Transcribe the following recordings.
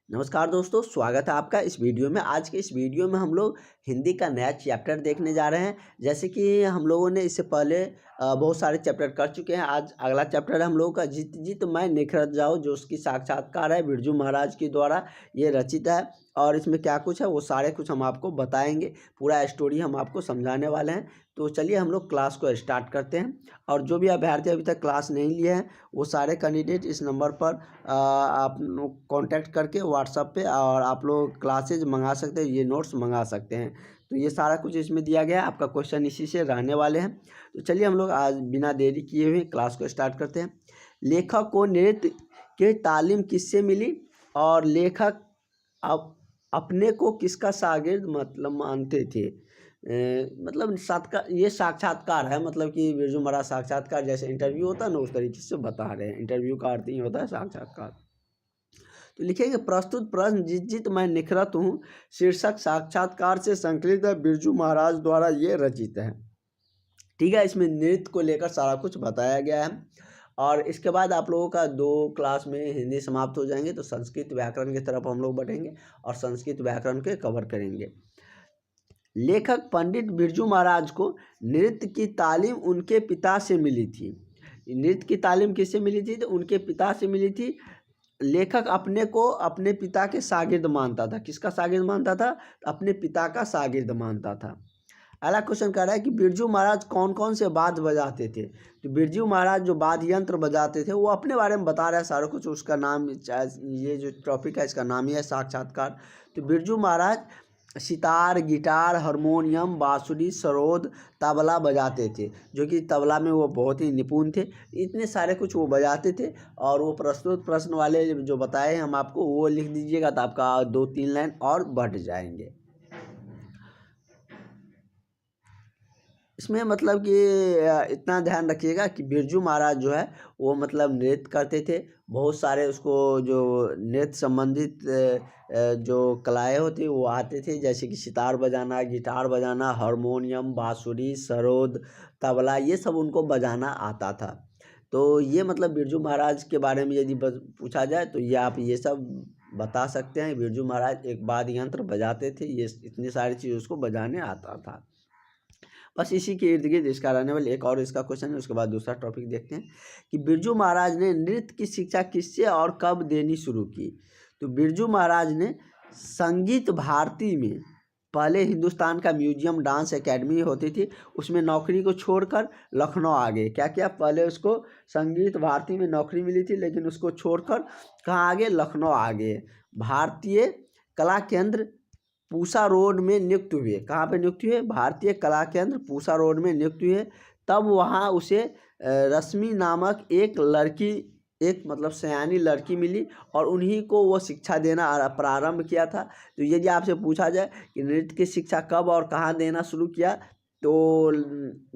नमस्कार दोस्तों, स्वागत है आपका इस वीडियो में। आज के इस वीडियो में हम लोग हिंदी का नया चैप्टर देखने जा रहे हैं। जैसे कि हम लोगों ने इससे पहले बहुत सारे चैप्टर कर चुके हैं। आज अगला चैप्टर है हम लोगों का जीत जीत मैं निखरत जाऊँ, जो उसकी साक्षात्कार है बिरजू महाराज के द्वारा ये रचित है। और इसमें क्या कुछ है वो सारे कुछ हम आपको बताएंगे, पूरा स्टोरी हम आपको समझाने वाले हैं। तो चलिए हम लोग क्लास को स्टार्ट करते हैं। और जो भी अभ्यर्थी अभी तक क्लास नहीं लिए हैं वो सारे कैंडिडेट इस नंबर पर आप लोग कांटेक्ट करके व्हाट्सएप पे और आप लोग क्लासेज मंगा सकते हैं, ये नोट्स मंगा सकते हैं। तो ये सारा कुछ इसमें दिया गया है, आपका क्वेश्चन इसी से रहने वाले हैं। तो चलिए हम लोग आज बिना देरी किए हुए क्लास को स्टार्ट करते हैं। लेखक को नृत्य की तालीम किससे मिली और लेखक अपने को किसका शागिर्द मतलब मानते थे। मतलब ये साक्षात्कार है, मतलब कि बिरजू महाराज साक्षात्कार जैसे इंटरव्यू होता है ना, उस तरीके से बता रहे हैं। इंटरव्यू का अर्थ ही होता है साक्षात्कार। तो लिखेंगे प्रस्तुत प्रश्न जित जित मैं निखरत हूँ शीर्षक साक्षात्कार से संकलित है, बिरजू महाराज द्वारा ये रचित है। ठीक है, इसमें नृत्य को लेकर सारा कुछ बताया गया है। और इसके बाद आप लोगों का 2 क्लास में हिंदी समाप्त हो जाएंगे, तो संस्कृत व्याकरण की तरफ हम लोग बढ़ेंगे और संस्कृत व्याकरण के कवर करेंगे। लेखक पंडित बिरजू महाराज को नृत्य की तालीम उनके पिता से मिली थी। नृत्य की तालीम किससे मिली थी? तो उनके पिता से मिली थी। लेखक अपने को अपने पिता के शागिर्द मानता था। किसका शागिर्द मानता था? अपने पिता का शागिर्द मानता था। अगला क्वेश्चन कह रहा है कि बिरजू महाराज कौन कौन से वाद्य बजाते थे। तो बिरजू महाराज जो वाद्य यंत्र बजाते थे वो अपने बारे में बता रहा है सारा कुछ। उसका नाम, ये जो टॉपिक है इसका नाम ही है साक्षात्कार। तो बिरजू महाराज सितार, गिटार, हारमोनियम, बांसुरी, सरोद, तबला बजाते थे, जो कि तबला में वो बहुत ही निपुण थे। इतने सारे कुछ वो बजाते थे। और वो प्रस्तुत प्रश्न वाले जो बताए हम आपको वो लिख दीजिएगा, तो आपका 2-3 लाइन और बढ़ जाएंगे। इसमें मतलब कि इतना ध्यान रखिएगा कि बिरजू महाराज जो है वो मतलब नृत्य करते थे। बहुत सारे उसको जो नृत्य संबंधित जो कलाएँ होती वो आते थे, जैसे कि सितार बजाना, गिटार बजाना, हारमोनियम, बांसुरी, सरोद, तबला, ये सब उनको बजाना आता था। तो ये मतलब बिरजू महाराज के बारे में यदि पूछा जाए तो ये आप ये सब बता सकते हैं। बिरजू महाराज एक वाद्य यंत्र बजाते थे, ये इतनी सारी चीज़ उसको बजाने आता था। बस इसी के इर्द गिर्द इसका रहने वाले एक और इसका क्वेश्चन है। उसके बाद दूसरा टॉपिक देखते हैं कि बिरजू महाराज ने नृत्य की शिक्षा किससे और कब देनी शुरू की। तो बिरजू महाराज ने संगीत भारती में, पहले हिंदुस्तान का म्यूजियम डांस एकेडमी होती थी, उसमें नौकरी को छोड़कर लखनऊ आ गए। क्या क्या? पहले उसको संगीत भारती में नौकरी मिली थी, लेकिन उसको छोड़कर कहाँ आ गए? लखनऊ आ गए। भारतीय कला केंद्र पूसा रोड में नियुक्त हुए। कहाँ पे नियुक्त हुए? भारतीय कला केंद्र पूसा रोड में नियुक्त हुए। तब वहाँ उसे रश्मि नामक एक लड़की, एक मतलब सयानी लड़की मिली और उन्हीं को वो शिक्षा देना प्रारंभ किया था। तो यदि आपसे पूछा जाए कि नृत्य की शिक्षा कब और कहाँ देना शुरू किया, तो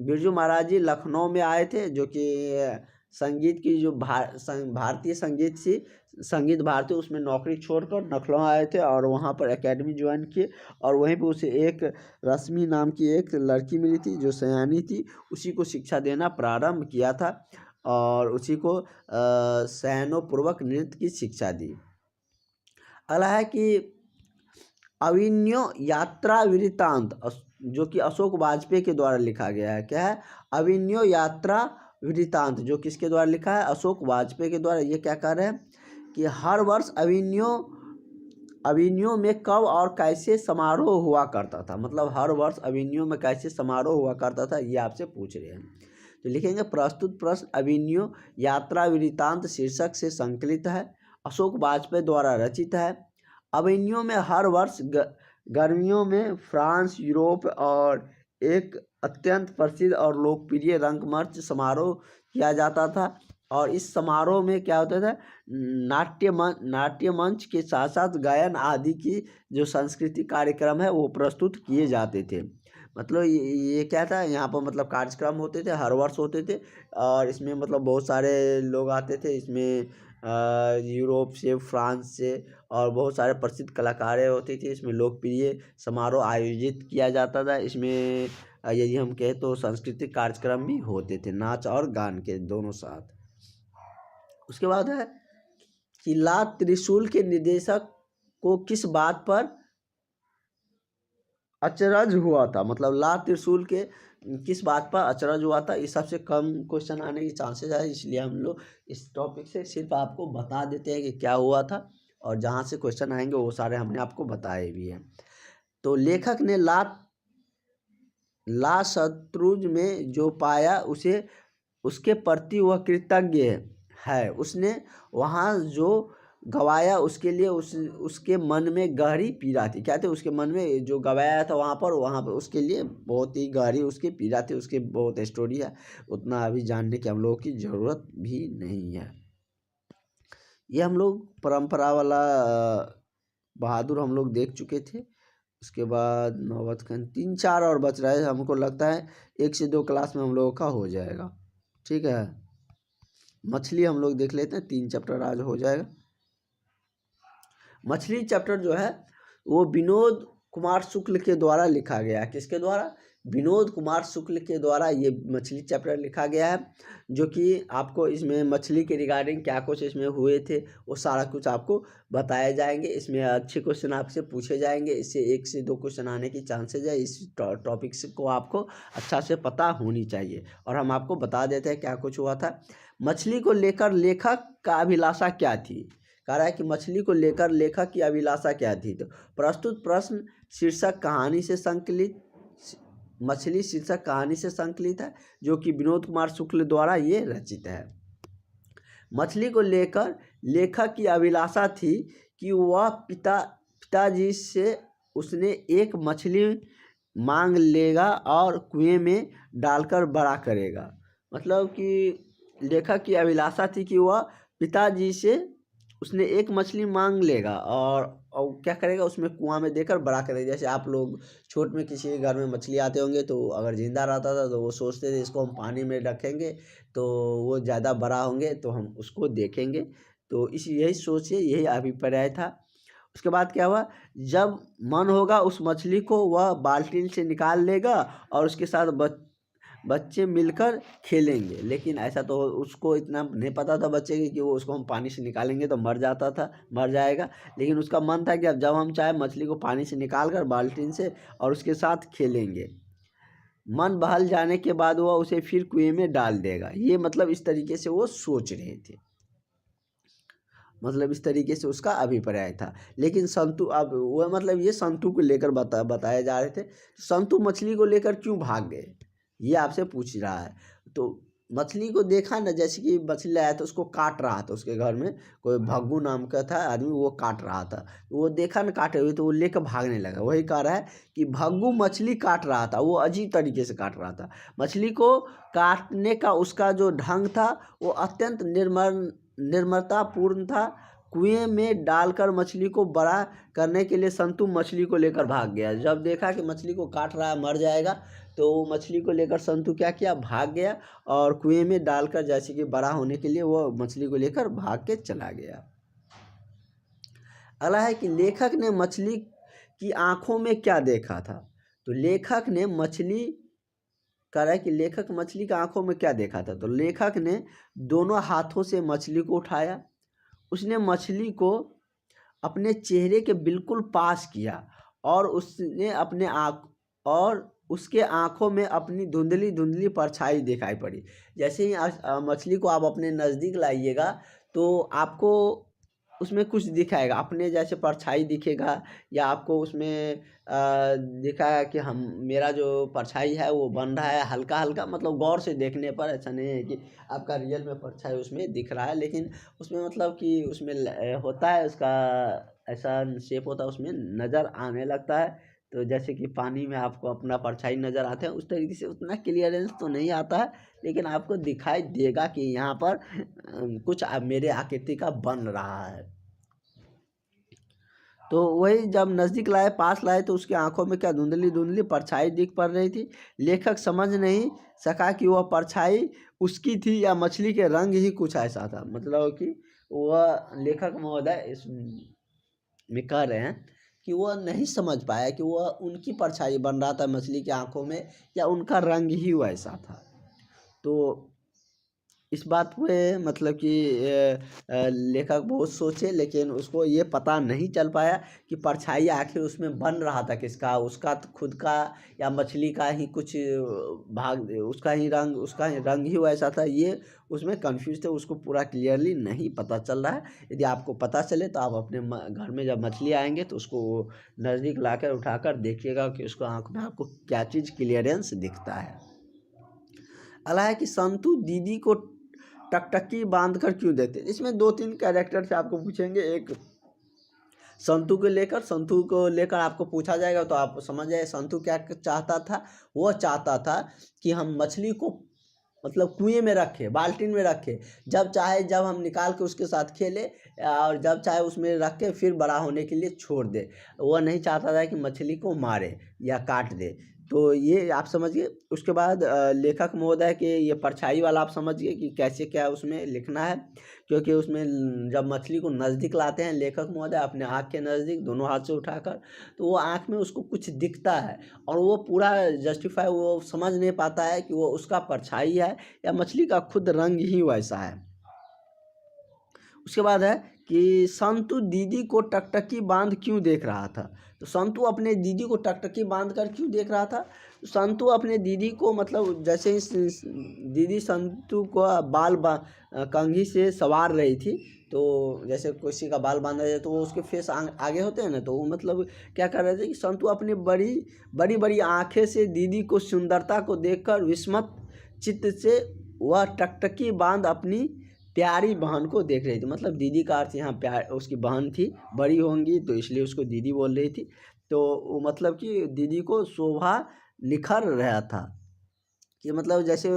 बिरजू महाराज जी लखनऊ में आए थे, जो कि संगीत की जो भारतीय संगीत थी, संगीत भारती, उसमें नौकरी छोड़कर लखनऊ आए थे और वहाँ पर एकेडमी ज्वाइन किए। और वहीं पे उसे एक रश्मि नाम की एक लड़की मिली थी जो सयानी थी, उसी को शिक्षा देना प्रारंभ किया था और उसी को सयानोपूर्वक नृत्य की शिक्षा दी। अगला है कि अविन्यो यात्रा वृत्तांत, जो कि अशोक वाजपेयी के द्वारा लिखा गया है। क्या है? अविन्यो यात्रा वृत्तांत, जो किसके द्वारा लिखा है? अशोक वाजपेयी के द्वारा। ये क्या कह रहे हैं कि हर वर्ष अविन्यो में कब और कैसे समारोह हुआ करता था। मतलब हर वर्ष अविन्यो में कैसे समारोह हुआ करता था, ये आपसे पूछ रहे हैं। तो लिखेंगे प्रस्तुत प्रश्न अविन्यो यात्रा वृत्तांत शीर्षक से संकलित है, अशोक वाजपेयी द्वारा रचित है। अविन्यो में हर वर्ष गर्मियों में फ्रांस, यूरोप और एक अत्यंत प्रसिद्ध और लोकप्रिय रंगमंच समारोह किया जाता था। और इस समारोह में क्या होता था? नाट्य मंच के साथ साथ गायन आदि की जो सांस्कृतिक कार्यक्रम है वो प्रस्तुत किए जाते थे। मतलब ये क्या था, यहाँ पर मतलब कार्यक्रम होते थे, हर वर्ष होते थे। और इसमें मतलब बहुत सारे लोग आते थे। इसमें यूरोप से, फ्रांस से और बहुत सारे प्रसिद्ध कलाकारें होती थी। इसमें लोकप्रिय समारोह आयोजित किया जाता था। इसमें यदि हम कहें तो सांस्कृतिक कार्यक्रम भी होते थे, नाच और गान के दोनों साथ। उसके बाद है कि ला त्रिशूल के निर्देशक को किस बात पर अचरज हुआ था, मतलब लाल त्रिशूल के किस बात पर अचरज हुआ था। इस सबसे कम क्वेश्चन आने की चांसेस है, इसलिए हम लोग इस टॉपिक से सिर्फ आपको बता देते हैं कि क्या हुआ था, और जहाँ से क्वेश्चन आएंगे वो सारे हमने आपको बताए भी हैं। तो लेखक ने ला शत्रुज में जो पाया उसे उसके प्रति वह कृतज्ञ है। उसने वहाँ जो गवाया उसके लिए उसके मन में गहरी पीड़ा थी। क्या थे उसके मन में जो गवाया था वहाँ पर उसके लिए बहुत ही गहरी उसकी पीड़ा थी। उसकी बहुत स्टोरी है, उतना अभी जानने की हम लोगों की ज़रूरत भी नहीं है। ये हम लोग परंपरा वाला बहादुर हम लोग देख चुके थे। उसके बाद नौबतखंड 3-4 और बच रहा है, हमको लगता है 1 से 2 क्लास में हम लोगों का हो जाएगा। ठीक है, मछली हम लोग देख लेते हैं, 3 चैप्टर आज हो जाएगा। मछली चैप्टर जो है वो विनोद कुमार शुक्ल के द्वारा लिखा गया है। किसके द्वारा? विनोद कुमार शुक्ल के द्वारा ये मछली चैप्टर लिखा गया है, जो कि आपको इसमें मछली के रिगार्डिंग क्या कुछ इसमें हुए थे वो सारा कुछ आपको बताए जाएंगे। इसमें अच्छे क्वेश्चन आपसे पूछे जाएंगे, इससे 1 से 2 क्वेश्चन आने की चांसेज है। इस टॉपिक्स को आपको अच्छा से पता होनी चाहिए, और हम आपको बता देते हैं क्या कुछ हुआ था। मछली को लेकर लेखक का अभिलाषा क्या थी? कह रहा है कि मछली को लेकर लेखक की अभिलाषा क्या थी। तो प्रस्तुत प्रश्न शीर्षक कहानी से संकलित मछली शीर्षक कहानी से संकलित है, जो कि विनोद कुमार शुक्ल द्वारा ये रचित है। मछली को लेकर लेखक की अभिलाषा थी कि वह पिताजी से उसने एक मछली मांग लेगा और कुएं में डालकर बड़ा करेगा। मतलब कि लेखक की अभिलाषा थी कि वह पिताजी से उसने एक मछली मांग लेगा और क्या करेगा, उसमें कुआं में देकर बड़ा करेगा। जैसे आप लोग छोट में किसी के घर में मछली आते होंगे, तो अगर ज़िंदा रहता था तो वो सोचते थे इसको हम पानी में रखेंगे तो वो ज़्यादा बड़ा होंगे तो हम उसको देखेंगे। तो यही सोच है, यही अभिप्राय था। उसके बाद क्या हुआ, जब मन होगा उस मछली को वह बाल्टी से निकाल लेगा और उसके साथ बच्चे मिलकर खेलेंगे। लेकिन ऐसा तो उसको इतना नहीं पता था बच्चे की कि वो उसको हम पानी से निकालेंगे तो मर जाएगा। लेकिन उसका मन था कि अब जब हम चाहे मछली को पानी से निकाल कर बाल्टी से और उसके साथ खेलेंगे। मन बहल जाने के बाद वह उसे फिर कुएं में डाल देगा। ये मतलब इस तरीके से वो सोच रहे थे, मतलब इस तरीके से उसका अभिप्राय था। लेकिन संतु अब वह मतलब ये संतु को लेकर बताए जा रहे थे। संतु मछली को लेकर क्यों भाग गए, ये आपसे पूछ रहा है। तो मछली को देखा ना, जैसे कि मछली लाया था उसको काट रहा था, उसके घर में कोई भग्गू नाम का था आदमी, वो काट रहा था। वो देखा ना काटे हुए तो वो लेकर भागने लगा। वही कह रहा है कि भग्गू मछली काट रहा था, वो अजीब तरीके से काट रहा था। मछली को काटने का उसका जो ढंग था वो अत्यंत निर्मलतापूर्ण था। कुएं में डालकर मछली को बड़ा करने के लिए संतु मछली को लेकर भाग गया। जब देखा कि मछली को काट रहा है मर जाएगा, तो मछली को लेकर संतु क्या किया, भाग गया और कुएं में डालकर जैसे कि बड़ा होने के लिए वो मछली को लेकर भाग के चला गया। अगला है कि लेखक ने मछली की आंखों में क्या देखा था। तो लेखक ने कह रहा है कि लेखक मछली की आंखों में क्या देखा था। तो लेखक ने दोनों हाथों से मछली को उठाया, उसने मछली को अपने चेहरे के बिल्कुल पास किया और उसके आंखों में अपनी धुंधली धुंधली परछाई दिखाई पड़ी। जैसे ही मछली को आप अपने नज़दीक लाइएगा तो आपको उसमें कुछ दिखाएगा, अपने जैसे परछाई दिखेगा, या आपको उसमें दिखाएगा कि मेरा जो परछाई है वो बन रहा है हल्का हल्का। मतलब गौर से देखने पर ऐसा नहीं है कि आपका रियल में परछाई उसमें दिख रहा है, लेकिन उसमें मतलब कि उसमें होता है, उसका ऐसा शेप होता है, उसमें नज़र आने लगता है। तो जैसे कि पानी में आपको अपना परछाई नज़र आते हैं, उस तरीके से उतना क्लियरेंस तो नहीं आता है, लेकिन आपको दिखाई देगा कि यहाँ पर कुछ मेरे आकृति का बन रहा है। तो वही जब नज़दीक लाए, पास लाए, तो उसकी आंखों में क्या धुंधली धुंधली परछाई दिख पड़ रही थी। लेखक समझ नहीं सका कि वह परछाई उसकी थी या मछली के रंग ही कुछ ऐसा था। मतलब कि वह लेखक महोदय इसमें कह रहे हैं कि वह नहीं समझ पाया कि वह उनकी परछाई बन रहा था मछली की आंखों में या उनका रंग ही वैसा था। तो इस बात पे मतलब कि लेखक बहुत सोचे, लेकिन उसको ये पता नहीं चल पाया कि परछाई आखिर उसमें बन रहा था किसका, उसका खुद का या मछली का ही कुछ भाग, उसका ही रंग ही वैसा था। ये उसमें कंफ्यूज थे, उसको पूरा क्लियरली नहीं पता चल रहा है। यदि आपको पता चले तो आप अपने घर में जब मछली आएंगे तो उसको नज़दीक लाकर उठाकर देखिएगा कि उसको आँख में आपको क्या चीज़ क्लियरेंस दिखता है। अगला है कि संतू दीदी को टकटकी बांध कर क्यों देते। इसमें 2-3 कैरेक्टर से आपको पूछेंगे। एक संतू को लेकर आपको पूछा जाएगा तो आप समझ जाए संतू क्या चाहता था। वो चाहता था कि हम मछली को मतलब कुएं में रखे, बाल्टी में रखे, जब हम निकाल के उसके साथ खेले और जब चाहे उसमें रख के फिर बड़ा होने के लिए छोड़ दे। वो नहीं चाहता था कि मछली को मारे या काट दे। तो ये आप समझिए। उसके बाद लेखक महोदय के ये परछाई वाला आप समझिए कि कैसे क्या उसमें लिखना है, क्योंकि उसमें जब मछली को नज़दीक लाते हैं लेखक महोदय अपने आँख के नज़दीक दोनों हाथ से उठाकर, तो वो आँख में उसको कुछ दिखता है और वो पूरा जस्टिफाई वो समझ नहीं पाता है कि वो उसका परछाई है या मछली का खुद रंग ही वैसा है। उसके बाद है कि संतू दीदी को टकटकी बांध क्यों देख रहा था। तो संतू अपने दीदी को टकटकी बांध कर क्यों देख रहा था। संतू अपने दीदी को मतलब जैसे ही दीदी संतू को कंघी से सवार रही थी, तो जैसे किसी का बाल बांधा जाए तो वो उसके फेस आगे होते हैं ना, तो वो मतलब क्या कर रहे थे कि संतू अपनी बड़ी बड़ी आँखें से दीदी को सुंदरता को देखकर विस्मत चित्त से वह टकटकी बांध अपनी प्यारी बहन को देख रही थी। मतलब दीदी का अर्थ यहाँ प्यार, उसकी बहन थी, बड़ी होंगी तो इसलिए उसको दीदी बोल रही थी। तो वो मतलब कि दीदी को शोभा निखर रहा था कि मतलब जैसे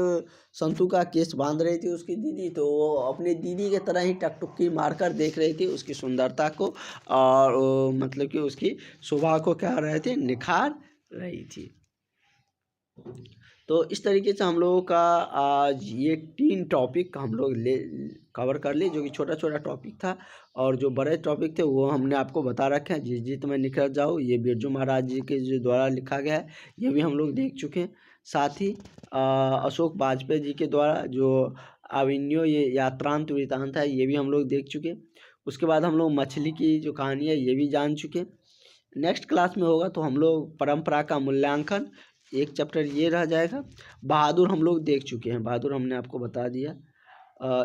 संतू का केस बांध रही थी उसकी दीदी, तो वो अपनी दीदी के तरह ही टकटुक्की मारकर देख रही थी उसकी सुंदरता को, और मतलब कि उसकी शोभा को क्या रहे थे, निखार रही थी। तो इस तरीके से हम लोगों का आज ये 3 टॉपिक हम लोग कवर कर लिए, जो कि छोटा छोटा टॉपिक था, और जो बड़े टॉपिक थे वो हमने आपको बता रखे हैं। जिस जीत में निखर जाओ, ये बिरजू महाराज जी के जो द्वारा लिखा गया है, ये भी हम लोग देख चुके हैं। साथ ही अशोक वाजपेयी जी के द्वारा जो अविन्यो ये यात्रांत वृतांत है, ये भी हम लोग देख चुके। उसके बाद हम लोग मछली की जो कहानी है ये भी जान चुके। नेक्स्ट क्लास में होगा तो हम लोग परंपरा का मूल्यांकन, एक चैप्टर ये रह जाएगा। बहादुर हम लोग देख चुके हैं, बहादुर हमने आपको बता दिया।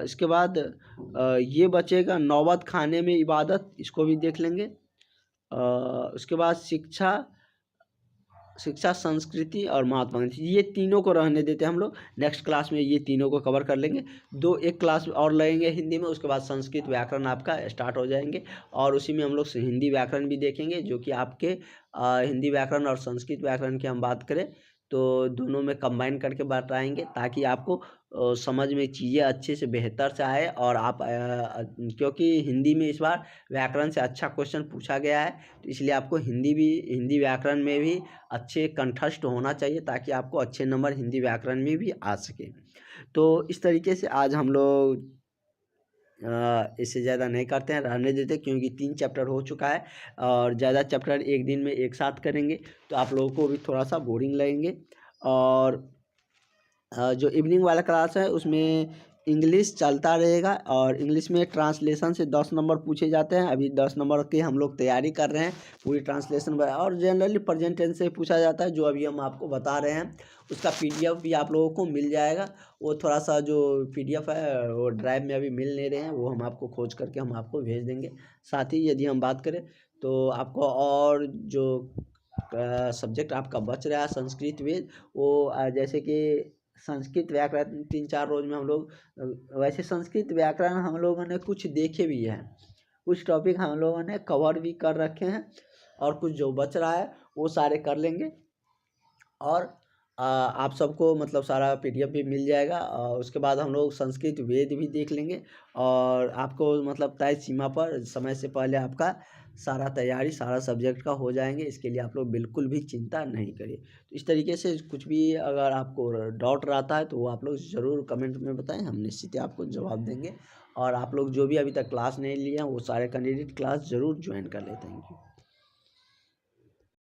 इसके बाद ये बचेगा नौबत खाने में इबादत, इसको भी देख लेंगे। उसके बाद शिक्षा संस्कृति और महात्मा गांधी, ये तीनों को रहने देते हैं हम लोग। नेक्स्ट क्लास में ये तीनों को कवर कर लेंगे। एक क्लास और लगेंगे हिंदी में, उसके बाद संस्कृत व्याकरण आपका स्टार्ट हो जाएंगे, और उसी में हम लोग हिंदी व्याकरण भी देखेंगे, जो कि आपके हिंदी व्याकरण और संस्कृत व्याकरण की हम बात करें तो दोनों में कंबाइन करके बताएंगे, ताकि आपको समझ में चीज़ें अच्छे से बेहतर से आए। और आप क्योंकि हिंदी में इस बार व्याकरण से अच्छा क्वेश्चन पूछा गया है, तो इसलिए आपको हिंदी व्याकरण में भी अच्छे कंठस्थ होना चाहिए, ताकि आपको अच्छे नंबर हिंदी व्याकरण में भी आ सके। तो इस तरीके से आज हम लोग इससे ज़्यादा नहीं करते हैं, रहने देते, क्योंकि 3 चैप्टर हो चुका है, और ज़्यादा चैप्टर एक दिन में एक साथ करेंगे तो आप लोगों को भी थोड़ा सा बोरिंग लगेंगे। और जो इवनिंग वाला क्लास है उसमें इंग्लिश चलता रहेगा, और इंग्लिश में ट्रांसलेशन से 10 नंबर पूछे जाते हैं। अभी 10 नंबर की हम लोग तैयारी कर रहे हैं पूरी ट्रांसलेशन, और जनरली प्रेजेंट टेंस से पूछा जाता है, जो अभी हम आपको बता रहे हैं। उसका PDF भी आप लोगों को मिल जाएगा। वो थोड़ा सा जो PDF है वो ड्राइव में अभी मिल नहीं रहे हैं, वो हम आपको खोज करके हम आपको भेज देंगे। साथ ही यदि हम बात करें तो आपको और जो सब्जेक्ट आपका बच रहा है संस्कृत वेद, वो जैसे कि संस्कृत व्याकरण 3-4 रोज में हम लोग, वैसे संस्कृत व्याकरण हम लोगों ने कुछ देखे भी हैं, कुछ टॉपिक हम लोगों ने कवर भी कर रखे हैं, और कुछ जो बच रहा है वो सारे कर लेंगे। और आप सबको मतलब सारा PDF भी मिल जाएगा। उसके बाद हम लोग संस्कृत वेद भी देख लेंगे, और आपको मतलब तय सीमा पर समय से पहले आपका सारा तैयारी सारा सब्जेक्ट का हो जाएंगे। इसके लिए आप लोग बिल्कुल भी चिंता नहीं करिए। तो इस तरीके से कुछ भी अगर आपको डाउट रहता है तो वो आप लोग ज़रूर कमेंट में बताएं, हम निश्चित ही आपको जवाब देंगे। और आप लोग जो भी अभी तक क्लास नहीं लिए हैं वो सारे कैंडिडेट क्लास ज़रूर ज्वाइन कर लेते हैं।